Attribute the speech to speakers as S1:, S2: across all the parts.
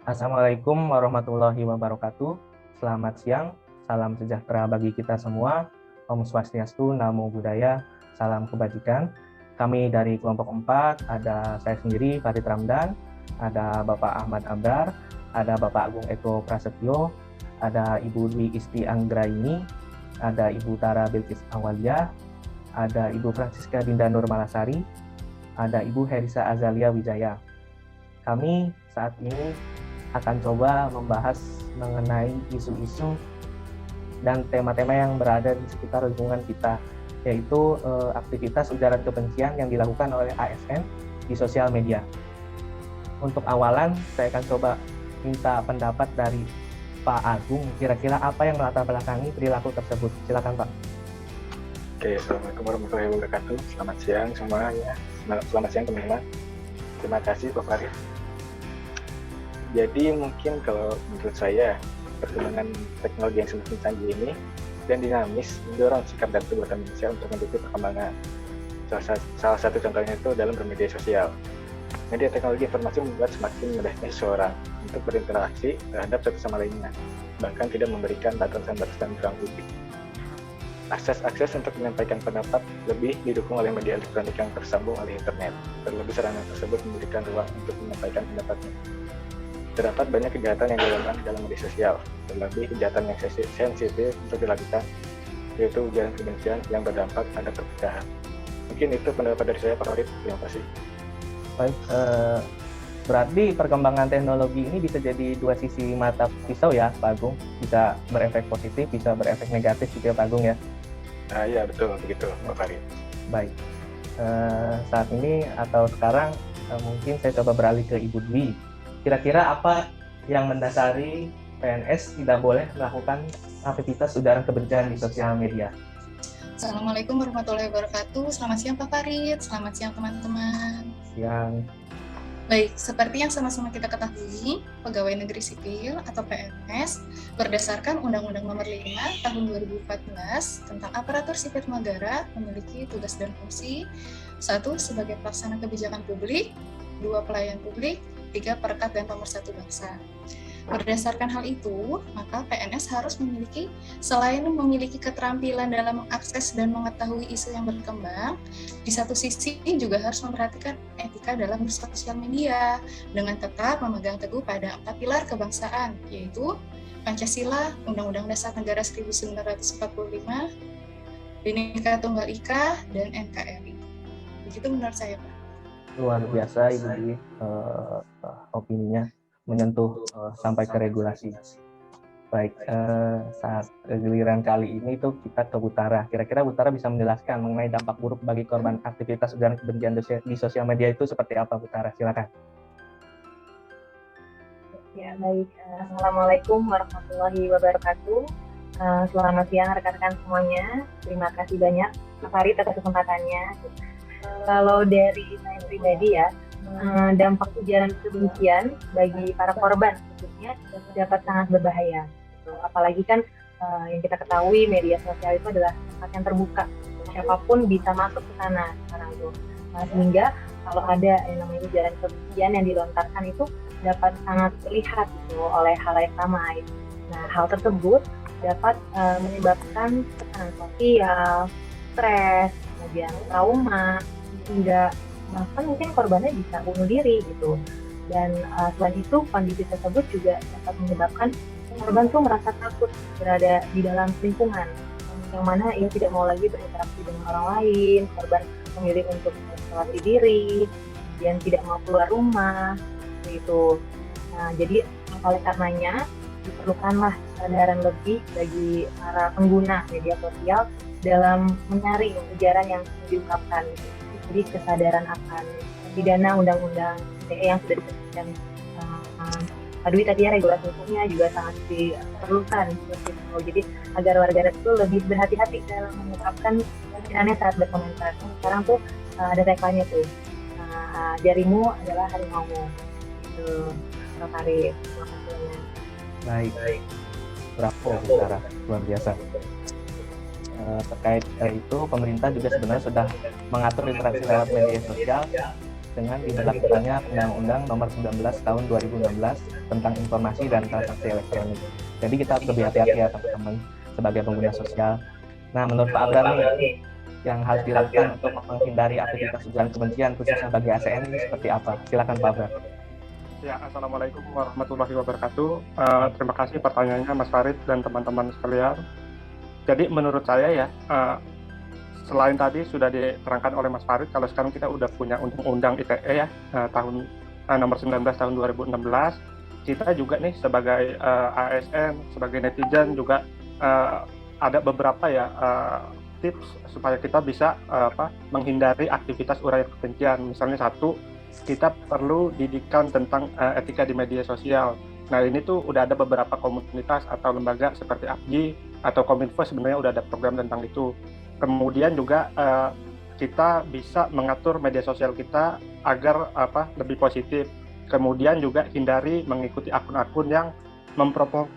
S1: Assalamualaikum warahmatullahi wabarakatuh. Selamat siang, salam sejahtera bagi kita semua. Om Swastiastu, Namo Buddhaya, salam kebajikan. Kami dari kelompok 4, ada saya sendiri, Farid Ramdan, ada Bapak Ahmad Abrar, ada Bapak Agung Eko Prasetyo, ada Ibu Dwi Isti Anggraini, ada Ibu Tara Bilkis Awalia, ada Ibu Francisca Dinda Nur Malasari, ada Ibu Herisa Azalia Wijaya. Kami saat ini akan coba membahas mengenai isu-isu dan tema-tema yang berada di sekitar lingkungan kita, yaitu aktivitas ujaran kebencian yang dilakukan oleh ASN di sosial media. Untuk awalan, saya akan coba minta pendapat dari Pak Agung, kira-kira apa yang melatar belakangi perilaku tersebut. Silakan Pak.
S2: Oke, Assalamualaikum warahmatullahi wabarakatuh. Selamat siang semuanya. Selamat siang teman-teman. Terima kasih Pak Farid. Jadi mungkin kalau menurut saya, perkembangan teknologi yang semakin canggih ini dan dinamis mendorong sikap dan perbuatan manusia untuk mendukung perkembangan. Salah satu contohnya itu dalam bermedia sosial. Media teknologi informasi membuat semakin mudahnya seseorang untuk berinteraksi terhadap satu sama lainnya, bahkan tidak memberikan batasan-batasan ruang publik. Akses untuk menyampaikan pendapat lebih didukung oleh media elektronik yang tersambung oleh internet. Terlebih sarana tersebut memberikan ruang untuk menyampaikan pendapatnya. Terdapat banyak kejahatan yang dilakukan dalam media sosial, terlebih kejahatan yang sensitif untuk dilakukan, yaitu ujaran kebencian yang berdampak pada perpecahan. Mungkin itu pendapat dari saya, Pak Farid. Terima kasih.
S1: Baik, berarti perkembangan teknologi ini bisa jadi dua sisi mata pisau ya, Pak Agung. Bisa berefek positif, bisa berefek negatif gitu ya, Pak Agung ya.
S2: Iya betul, begitu Pak Farid.
S1: Baik, saat ini atau sekarang mungkin saya coba beralih ke Ibu Dwi. Kira-kira apa yang mendasari PNS tidak boleh melakukan aktivitas ujaran kebencian di sosial media?
S3: Assalamualaikum warahmatullahi wabarakatuh. Selamat siang Pak Farid, selamat siang teman-teman.
S1: Yang
S3: Baik, seperti yang sama-sama kita ketahui, Pegawai Negeri Sipil atau PNS berdasarkan Undang-Undang Nomor 5 Tahun 2014 tentang Aparatur Sipil Negara memiliki tugas dan fungsi: 1. Sebagai pelaksana kebijakan publik, 2. Pelayan publik, 3. Perekat dan pemersatu bangsa. Berdasarkan hal itu, maka PNS harus memiliki, selain memiliki keterampilan dalam mengakses dan mengetahui isu yang berkembang, di satu sisi juga harus memperhatikan etika dalam bersosial media, dengan tetap memegang teguh pada 4 pilar kebangsaan, yaitu Pancasila, Undang-Undang Dasar Negara 1945, Bhinneka Tunggal Ika, dan NKRI. Begitu menurut saya, Pak.
S1: luar biasa Ibu Dwi, opininya menyentuh sampai ke regulasi. Baik, saat giliran kali ini tuh kita ke Utara. Kira-kira Utara bisa menjelaskan mengenai dampak buruk bagi korban aktivitas ujaran kebencian di sosial media itu seperti apa, Utara? Silakan.
S4: Ya, baik. Assalamualaikum warahmatullahi wabarakatuh. Selamat siang rekan-rekan semuanya. Terima kasih banyak Pak Farid atas kesempatannya. Kalau dari saya pribadi ya, dampak ujaran kebencian bagi para korban khususnya dapat sangat berbahaya. Apalagi kan yang kita ketahui media sosial itu adalah tempat yang terbuka, siapapun bisa masuk ke sana sekarang itu. Sehingga kalau ada yang namanya ujaran kebencian yang dilontarkan itu dapat sangat terlihat gitu oleh halayak ramai. Nah, hal tersebut dapat menyebabkan tekanan sosial, stres, kemudian trauma, hingga bahkan mungkin korbannya bisa bunuh diri gitu. Dan selain itu kondisi tersebut juga dapat menyebabkan korban tuh merasa takut berada di dalam lingkungan yang mana ia tidak mau lagi berinteraksi dengan orang lain. Korban memilih untuk mengisolasi diri, kemudian tidak mau keluar rumah gitu. Nah, jadi oleh karenanya diperlukanlah kesadaran lebih bagi para pengguna media sosial dalam menyaring ujaran yang diungkapkan gitu. Jadi kesadaran akan pidana undang-undang ITE yang sudah disebutkan Pak Dwi tadi ya, regulasi hukumnya juga sangat diperlukan seperti itu. Jadi agar warganet itu lebih berhati-hati dalam mengungkapkan pikirannya saat berkomentar. Sekarang tuh ada tagline-nya tuh, jarimu adalah harimaumu. Itu Pak Farid. Terima kasih banyak.
S1: Baik. Bravo, Utara. Luar biasa. Terkait itu, pemerintah juga sebenarnya sudah mengatur interaksi lewat media sosial dengan diberlakukannya Undang-Undang Nomor 19 Tahun 2016 tentang Informasi dan Transaksi Elektronik. Jadi kita harus lebih hati-hati ya teman-teman sebagai pengguna sosial. Nah, menurut Pak Abrar nih, yang harus dilakukan untuk menghindari aktivitas ujaran kebencian khususnya bagi ASN ini seperti apa? Silakan Pak Abrar.
S5: Ya, Assalamualaikum warahmatullahi wabarakatuh. Terima kasih pertanyaannya Mas Farid dan teman-teman sekalian. Jadi menurut saya ya, selain tadi sudah diterangkan oleh Mas Farid, kalau sekarang kita udah punya undang-undang ITE ya, tahun nomor 19 tahun 2016, kita juga nih sebagai ASN, sebagai netizen juga ada beberapa ya tips supaya kita bisa menghindari aktivitas uraian kebencian. Misalnya satu, kita perlu didikan tentang etika di media sosial. Nah, ini tuh udah ada beberapa komunitas atau lembaga seperti APJI atau Kominfo sebenarnya udah ada program tentang itu. Kemudian juga kita bisa mengatur media sosial kita agar lebih positif. Kemudian juga hindari mengikuti akun-akun yang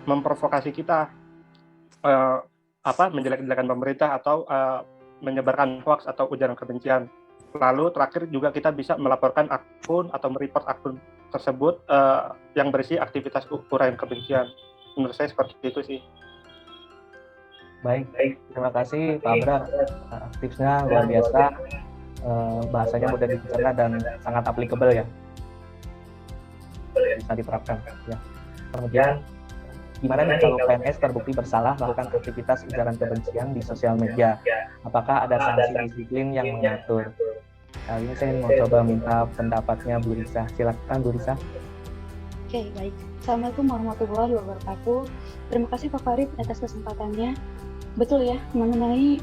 S5: memprovokasi kita, menjelek-jelekan pemerintah atau menyebarkan hoax atau ujaran kebencian. Lalu terakhir juga kita bisa melaporkan akun atau mereport akun tersebut yang berisi aktivitas uraian kebencian. Menurut saya seperti itu sih.
S1: Baik, terima kasih Pak Abrar. Tipsnya luar biasa, bahasanya mudah dicerna dan sangat applicable ya, bisa diterapkan. Ya. Kemudian, gimana nih kalau PNS terbukti bersalah melakukan aktivitas ujaran kebencian di sosial media? Apakah ada sanksi disiplin yang mengatur? Kali ini saya mau coba minta pendapatnya Bu Risa. Silakan Bu Risa.
S6: Oke, baik. Assalamualaikum warahmatullahi wabarakatuh. Terima kasih Pak Farid atas kesempatannya. Betul ya, mengenai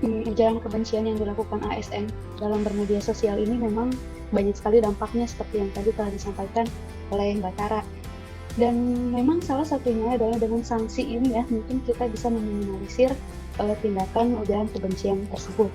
S6: ujaran kebencian yang dilakukan ASN dalam bermedia sosial ini memang banyak sekali dampaknya seperti yang tadi telah disampaikan oleh Mbak Tara. Dan memang salah satunya adalah dengan sanksi ini ya, mungkin kita bisa meminimalisir tindakan ujaran kebencian tersebut.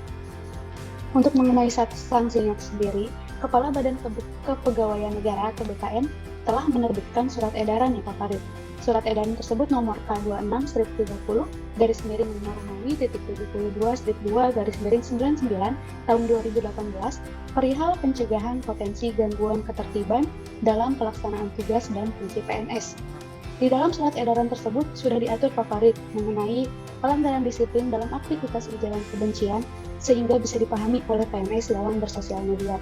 S6: Untuk mengenai sanksinya sendiri, Kepala Badan Kepegawaian Negara atau BKN telah menerbitkan surat edaran ya Pak Farid. Surat edaran tersebut nomor K26/30/Romawi.72/99 tahun 2018 perihal pencegahan potensi gangguan ketertiban dalam pelaksanaan tugas dan fungsi PNS. Di dalam surat edaran tersebut sudah diatur Pak Farid mengenai pelanggaran disiplin dalam aktivitas ujaran kebencian sehingga bisa dipahami oleh PNS dalam bersosial media.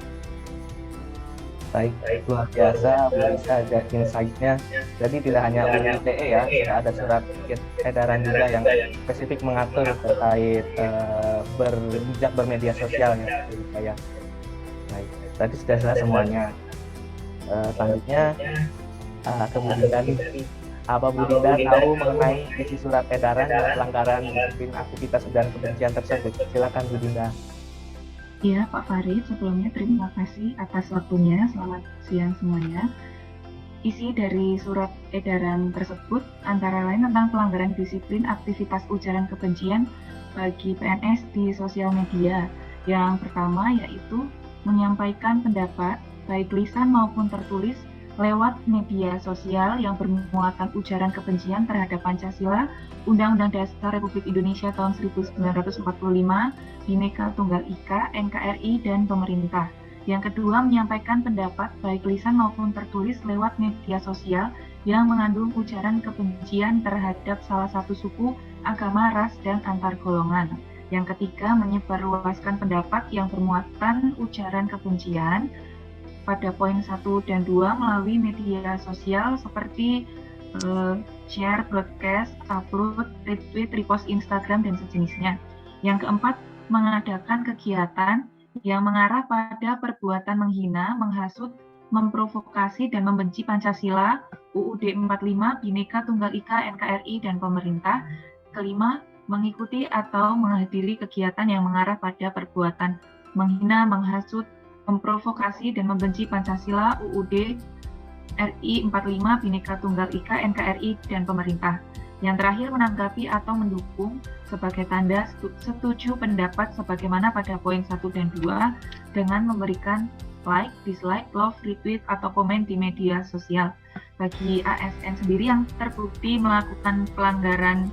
S1: Baik, luar biasa Bu Risa ada insight-nya. Jadi tidak hanya UU ITE ya, sudah ada surat edaran juga yang spesifik mengatur terkait berbijak bermedia sosial ya. Baik, tadi sudah jelas semuanya. Selanjutnya, kemudian apa Bu Dinda tahu mengenai isi surat edaran dan pelanggaran disiplin aktivitas ujaran kebencian tersebut? Silakan Bu Dinda.
S7: Ya, Pak Farid, sebelumnya terima kasih atas waktunya. Selamat siang semuanya. Isi dari surat edaran tersebut antara lain tentang pelanggaran disiplin aktivitas ujaran kebencian bagi PNS di sosial media. Yang pertama yaitu menyampaikan pendapat baik lisan maupun tertulis lewat media sosial yang bermuatan ujaran kebencian terhadap Pancasila, Undang-Undang Dasar Republik Indonesia tahun 1945, Bhinneka Tunggal Ika, NKRI, dan pemerintah. Yang kedua, menyampaikan pendapat baik lisan maupun tertulis lewat media sosial yang mengandung ujaran kebencian terhadap salah satu suku, agama, ras, dan antar golongan. Yang ketiga, menyebarluaskan pendapat yang bermuatan ujaran kebencian pada poin 1 dan 2 melalui media sosial seperti share, broadcast, upload, retweet, repost Instagram, dan sejenisnya. Yang keempat, mengadakan kegiatan yang mengarah pada perbuatan menghina, menghasut, memprovokasi, dan membenci Pancasila, UUD 45, Bhinneka Tunggal Ika, NKRI, dan pemerintah. Kelima, mengikuti atau menghadiri kegiatan yang mengarah pada perbuatan menghina, menghasut, memprovokasi dan membenci Pancasila, UUD RI 45, Bhinneka Tunggal Ika, NKRI, dan pemerintah. Yang terakhir, menanggapi atau mendukung sebagai tanda setuju pendapat sebagaimana pada poin 1 dan 2 dengan memberikan like, dislike, love, retweet, atau komen di media sosial. Bagi ASN sendiri yang terbukti melakukan pelanggaran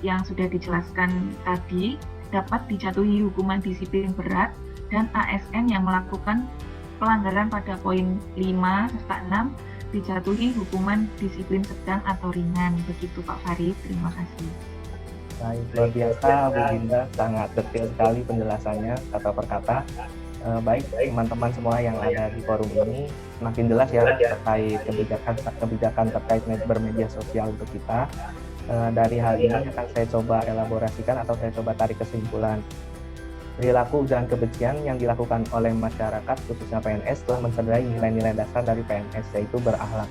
S7: yang sudah dijelaskan tadi, dapat dijatuhi hukuman disiplin berat, dan ASN yang melakukan pelanggaran pada poin 5 serta 6 dijatuhi hukuman disiplin sedang atau ringan. Begitu Pak Farid, terima kasih.
S1: Baik, luar biasa Bu Dinda, sangat detail sekali penjelasannya kata per kata. Baik teman-teman semua yang ada di forum ini, makin jelas ya terkait kebijakan terkait bermedia sosial untuk kita. Dari hal ini akan saya coba elaborasikan atau saya coba tarik kesimpulan. Perilaku ujaran kebencian yang dilakukan oleh masyarakat, khususnya PNS, telah mencederai nilai-nilai dasar dari PNS, yaitu berakhlak,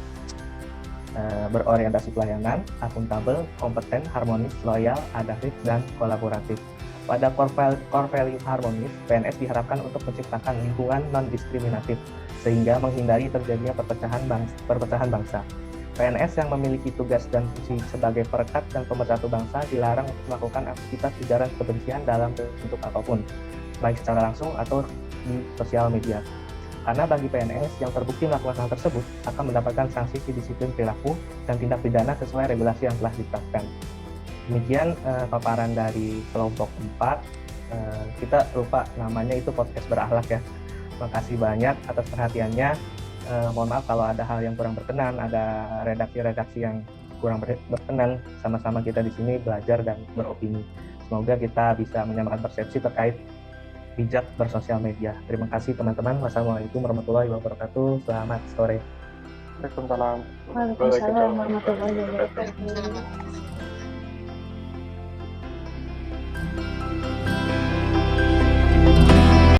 S1: berorientasi pelayanan, akuntabel, kompeten, harmonis, loyal, adaptif, dan kolaboratif. Pada core value harmonis, PNS diharapkan untuk menciptakan lingkungan non-diskriminatif, sehingga menghindari terjadinya perpecahan bangsa. PNS yang memiliki tugas dan fungsi sebagai perekat dan pemersatu bangsa dilarang untuk melakukan aktivitas ujaran kebencian dalam bentuk apapun, baik secara langsung atau di sosial media. Karena bagi PNS yang terbukti melakukan hal tersebut akan mendapatkan sanksi disiplin perilaku dan tindak pidana sesuai regulasi yang telah ditetapkan. Demikian paparan dari kelompok 4. Kita lupa namanya itu podcast berakhlak ya. Terima kasih banyak atas perhatiannya. Mohon maaf kalau ada hal yang kurang berkenan, ada redaksi-redaksi yang kurang berkenan. Sama-sama kita di sini belajar dan beropini. Semoga kita bisa menyamakan persepsi terkait bijak bersosial media. Terima kasih teman-teman. Wassalamualaikum warahmatullahi wabarakatuh. Selamat sore.
S5: Waalaikumsalam.
S6: Waalaikumsalam warahmatullahi wabarakatuh.
S3: Waalaikumsalam warahmatullahi wabarakatuh.